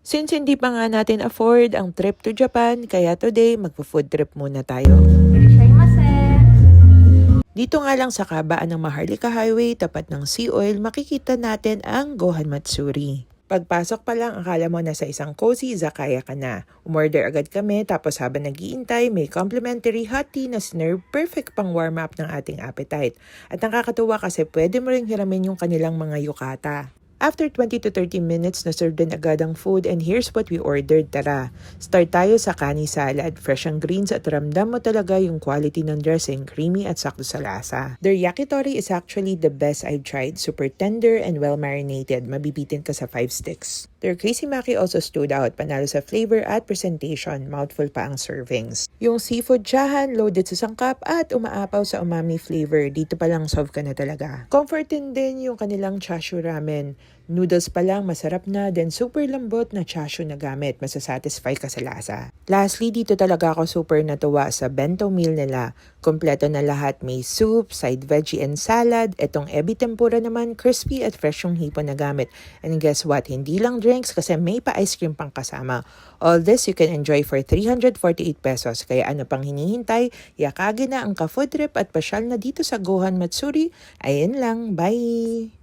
Since hindi pa nga natin afford ang trip to Japan, kaya today magpo-food trip muna tayo. Dito nga lang sa kabaan ng Maharlika Highway, tapat ng Sea Oil, makikita natin ang Gohan Matsuri. Pagpasok pa lang, akala mo nasa isang cozy izakaya ka na. Umorder agad kami, tapos habang nag-iintay, may complimentary hot tea na sinerve, perfect pang warm up ng ating appetite. At nakakatuwa kasi pwede mo ring hiramin yung kanilang mga yukata. After 20 to 30 minutes, na-serve din agad ang food and here's what we ordered. Tara, start tayo sa kani salad. Fresh ang greens at ramdam mo talaga yung quality ng dressing, creamy at sakto sa lasa. Their yakitori is actually the best I've tried. Super tender and well marinated. Mabibitin ka sa 5 sticks. Their crazy maki also stood out. Panalo sa flavor at presentation. Mouthful pa ang servings. Yung seafood chahan, loaded sa sangkap at umaapaw sa umami flavor. Dito pa lang solve ka na talaga. Comforting din yung kanilang chashu ramen. Noodles pa lang, masarap na, then super lambot na chashu na gamit. Masasatisfy ka sa lasa. Lastly, dito talaga ako super natuwa sa bento meal nila. Kompleto na lahat. May soup, side veggie and salad. Etong ebi tempura naman, crispy at fresh yung hipon na gamit. And guess what? Hindi lang drinks kasi may pa ice cream pang kasama. All this you can enjoy for 348 pesos. Kaya ano pang hinihintay? Yakagi na ang ka-food trip at pasyal na dito sa Gohan Matsuri. Ayun lang. Bye!